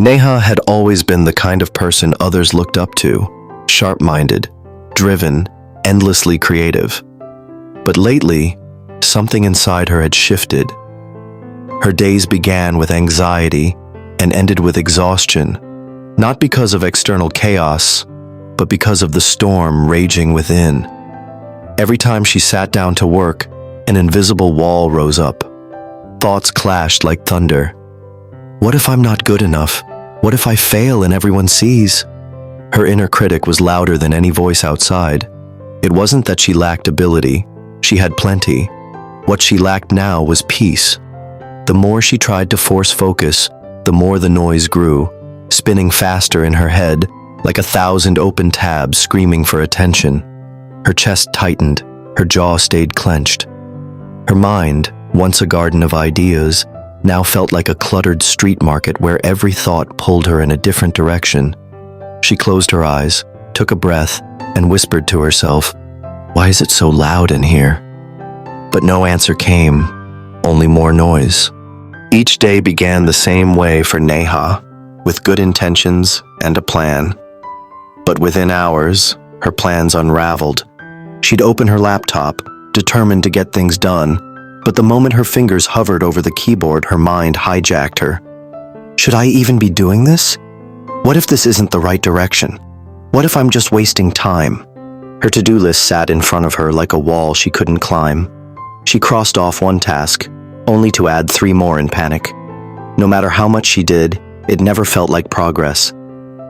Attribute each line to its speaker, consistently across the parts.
Speaker 1: Neha had always been the kind of person others looked up to, sharp-minded, driven, endlessly creative. But lately, something inside her had shifted. Her days began with anxiety and ended with exhaustion, not because of external chaos, but because of the storm raging within. Every time she sat down to work, an invisible wall rose up. Thoughts clashed like thunder. What if I'm not good enough? What if I fail and everyone sees? Her inner critic was louder than any voice outside. It wasn't that she lacked ability. She had plenty. What she lacked now was peace. The more she tried to force focus, the more the noise grew, spinning faster in her head, like 1,000 open tabs screaming for attention. Her chest tightened, her jaw stayed clenched. Her mind, once a garden of ideas, now felt like a cluttered street market where every thought pulled her in a different direction. She closed her eyes, took a breath, and whispered to herself, "Why is it so loud in here?" But no answer came, only more noise. Each day began the same way for Neha, with good intentions and a plan. But within hours, her plans unraveled. She'd open her laptop, determined to get things done, but the moment her fingers hovered over the keyboard, her mind hijacked her. Should I even be doing this? What if this isn't the right direction? What if I'm just wasting time? Her to-do list sat in front of her like a wall she couldn't climb. She crossed off one task, only to add 3 more in panic. No matter how much she did, it never felt like progress.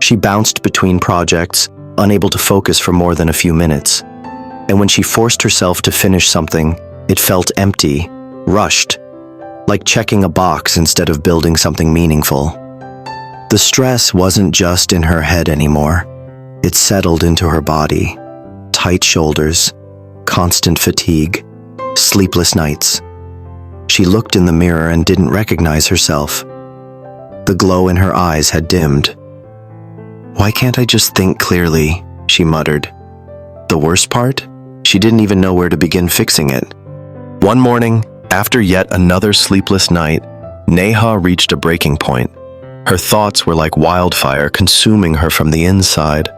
Speaker 1: She bounced between projects, unable to focus for more than a few minutes. And when she forced herself to finish something, it felt empty, rushed, like checking a box instead of building something meaningful. The stress wasn't just in her head anymore. It settled into her body. Tight shoulders, constant fatigue, sleepless nights. She looked in the mirror and didn't recognize herself. The glow in her eyes had dimmed. "Why can't I just think clearly?" she muttered. The worst part? She didn't even know where to begin fixing it. One morning, after yet another sleepless night, Neha reached a breaking point. Her thoughts were like wildfire, consuming her from the inside.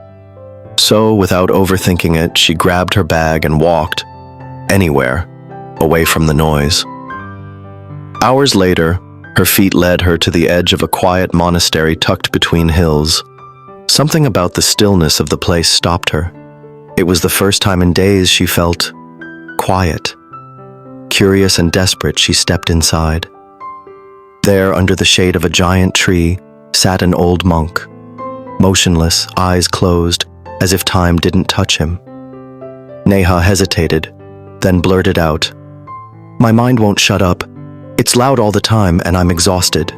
Speaker 1: So, without overthinking it, she grabbed her bag and walked anywhere, away from the noise. Hours later, her feet led her to the edge of a quiet monastery tucked between hills. Something about the stillness of the place stopped her. It was the first time in days she felt quiet. Curious and desperate, she stepped inside. There, under the shade of a giant tree, sat an old monk, motionless, eyes closed, as if time didn't touch him. Neha hesitated, then blurted out, "My mind won't shut up. It's loud all the time, and I'm exhausted."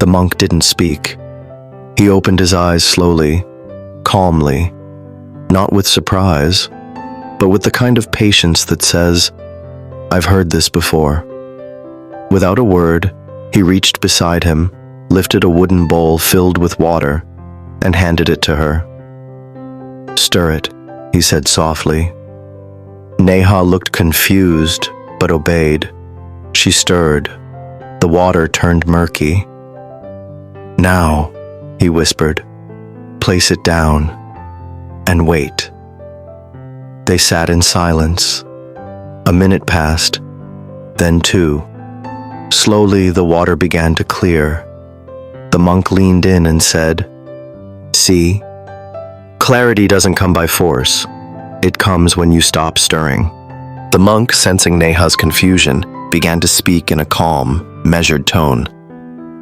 Speaker 1: The monk didn't speak. He opened his eyes slowly, calmly, not with surprise, but with the kind of patience that says, "I've heard this before." Without a word, he reached beside him, lifted a wooden bowl filled with water, and handed it to her. "Stir it," he said softly. Neha looked confused, but obeyed. She stirred. The water turned murky. "Now," he whispered, "place it down and wait." They sat in silence. A minute passed, then 2. Slowly, the water began to clear. The monk leaned in and said, "See, clarity doesn't come by force. It comes when you stop stirring." The monk, sensing Neha's confusion, began to speak in a calm, measured tone.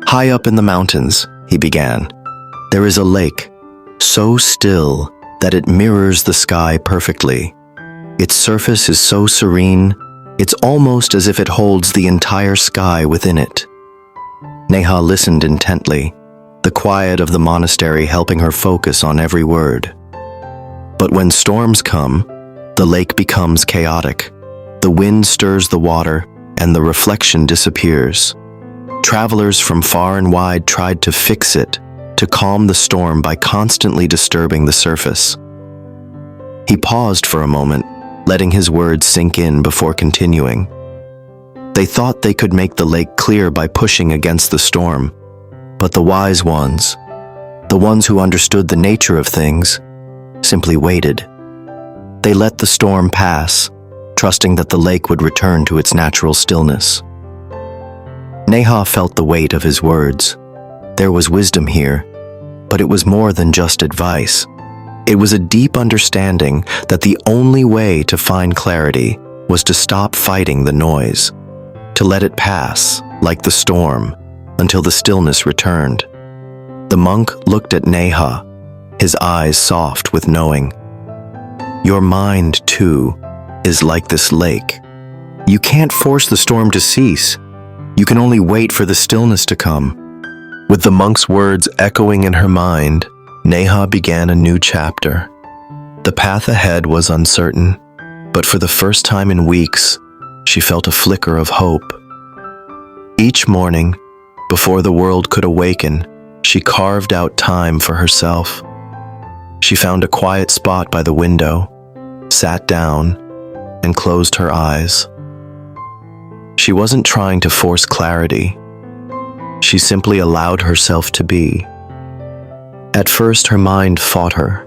Speaker 1: "High up in the mountains," he began, "there is a lake, so still that it mirrors the sky perfectly. Its surface is so serene, it's almost as if it holds the entire sky within it." Neha listened intently, the quiet of the monastery helping her focus on every word. But when storms come, the lake becomes chaotic. The wind stirs the water, and the reflection disappears. Travelers from far and wide tried to fix it, to calm the storm by constantly disturbing the surface. He paused for a moment, letting his words sink in before continuing. They thought they could make the lake clear by pushing against the storm, But the wise ones, the ones who understood the nature of things, simply waited. They let the storm pass, trusting that the lake would return to its natural stillness. Neha felt the weight of his words. There was wisdom here, but it was more than just advice. It was a deep understanding that the only way to find clarity was to stop fighting the noise, to let it pass, like the storm, until the stillness returned. The monk looked at Neha, his eyes soft with knowing. Your mind, too, is like this lake. You can't force the storm to cease. You can only wait for the stillness to come. With the monk's words echoing in her mind, Neha began a new chapter. The path ahead was uncertain, but for the first time in weeks, she felt a flicker of hope. Each morning, before the world could awaken, she carved out time for herself. She found a quiet spot by the window, sat down, and closed her eyes. She wasn't trying to force clarity. She simply allowed herself to be. At first, her mind fought her.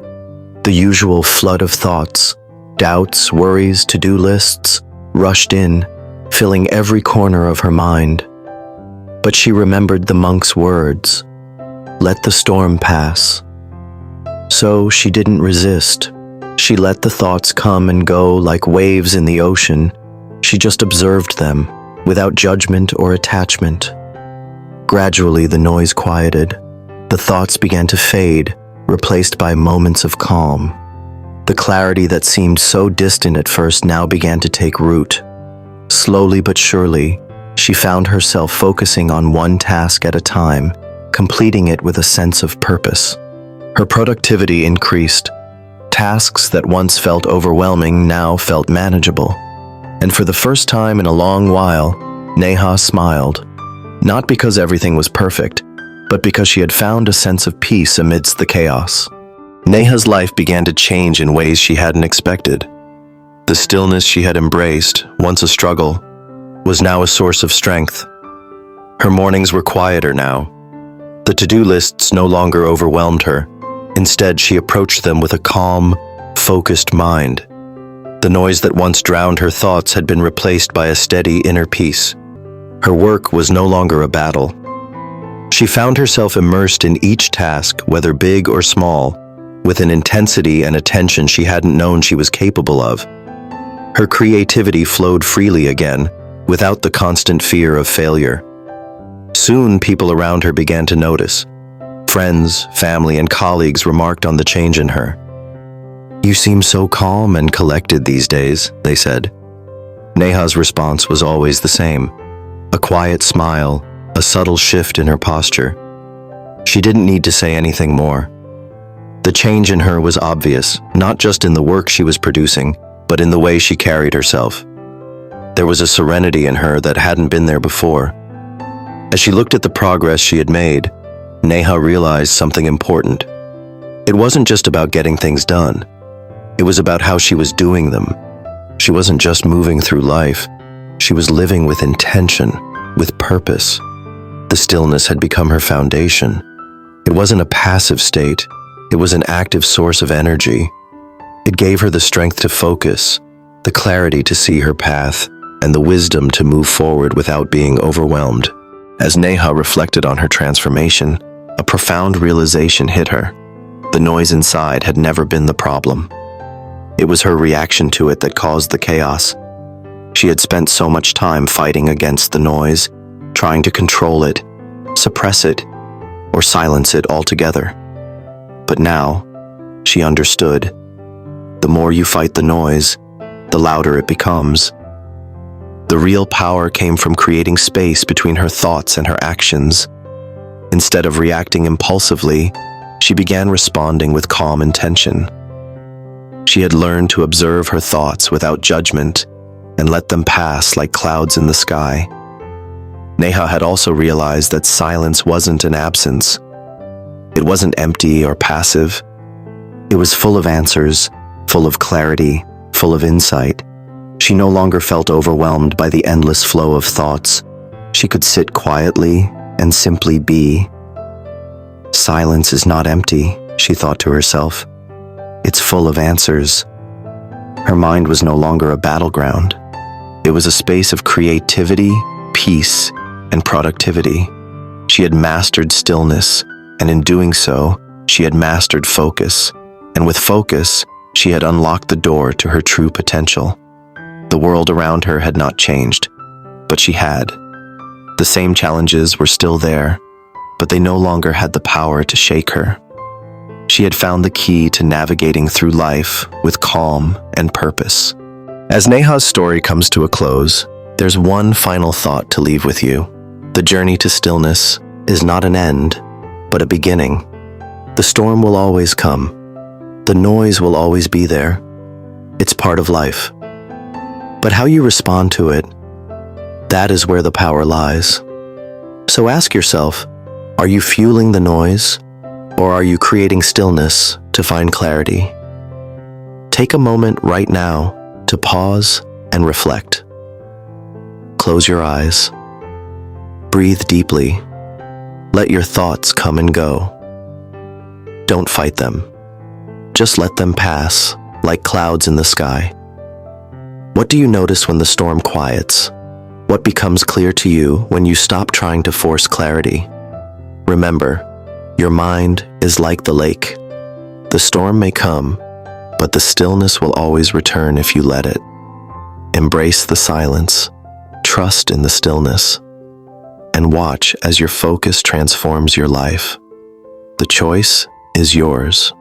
Speaker 1: The usual flood of thoughts, doubts, worries, to-do lists, rushed in, filling every corner of her mind. But she remembered the monk's words, "Let the storm pass." So she didn't resist. She let the thoughts come and go like waves in the ocean. She just observed them, without judgment or attachment. Gradually, the noise quieted. The thoughts began to fade, replaced by moments of calm. The clarity that seemed so distant at first now began to take root. Slowly but surely, she found herself focusing on one task at a time, completing it with a sense of purpose. Her productivity increased. Tasks that once felt overwhelming now felt manageable. And for the first time in a long while, Neha smiled. Not because everything was perfect, but because she had found a sense of peace amidst the chaos. Neha's life began to change in ways she hadn't expected. The stillness she had embraced, once a struggle, was now a source of strength. Her mornings were quieter now. The to-do lists no longer overwhelmed her. Instead, she approached them with a calm, focused mind. The noise that once drowned her thoughts had been replaced by a steady inner peace. Her work was no longer a battle. She found herself immersed in each task, whether big or small, with an intensity and attention she hadn't known she was capable of. Her creativity flowed freely again, without the constant fear of failure. Soon, people around her began to notice. Friends, family, and colleagues remarked on the change in her. "You seem so calm and collected these days," they said. Neha's response was always the same. A quiet smile, a subtle shift in her posture. She didn't need to say anything more. The change in her was obvious, not just in the work she was producing, but in the way she carried herself. There was a serenity in her that hadn't been there before. As she looked at the progress she had made, Neha realized something important. It wasn't just about getting things done. It was about how she was doing them. She wasn't just moving through life. She was living with intention, with purpose. The stillness had become her foundation. It wasn't a passive state. It was an active source of energy. It gave her the strength to focus, the clarity to see her path, and the wisdom to move forward without being overwhelmed. As Neha reflected on her transformation, a profound realization hit her. The noise inside had never been the problem. It was her reaction to it that caused the chaos. She had spent so much time fighting against the noise, trying to control it, suppress it, or silence it altogether. But now, she understood. The more you fight the noise, the louder it becomes. The real power came from creating space between her thoughts and her actions. Instead of reacting impulsively, she began responding with calm intention. She had learned to observe her thoughts without judgment and let them pass like clouds in the sky. Neha had also realized that silence wasn't an absence. It wasn't empty or passive. It was full of answers, full of clarity, full of insight. She no longer felt overwhelmed by the endless flow of thoughts. She could sit quietly and simply be, Silence is not empty, she thought to herself. It's full of answers. Her mind was no longer a battleground. It was a space of creativity, peace, and productivity. She had mastered stillness, and in doing so, she had mastered focus. And with focus, she had unlocked the door to her true potential. The world around her had not changed, but she had. The same challenges were still there, but they no longer had the power to shake her. She had found the key to navigating through life with calm and purpose. As Neha's story comes to a close, there's one final thought to leave with you. The journey to stillness is not an end, but a beginning. The storm will always come. The noise will always be there. It's part of life. But how you respond to it, that is where the power lies. So ask yourself, are you fueling the noise, or are you creating stillness to find clarity? Take a moment right now to pause and reflect. Close your eyes. Breathe deeply. Let your thoughts come and go. Don't fight them. Just let them pass, like clouds in the sky. What do you notice when the storm quiets? What becomes clear to you when you stop trying to force clarity? Remember, your mind is like the lake. The storm may come, but the stillness will always return if you let it. Embrace the silence, trust in the stillness, and watch as your focus transforms your life. The choice is yours.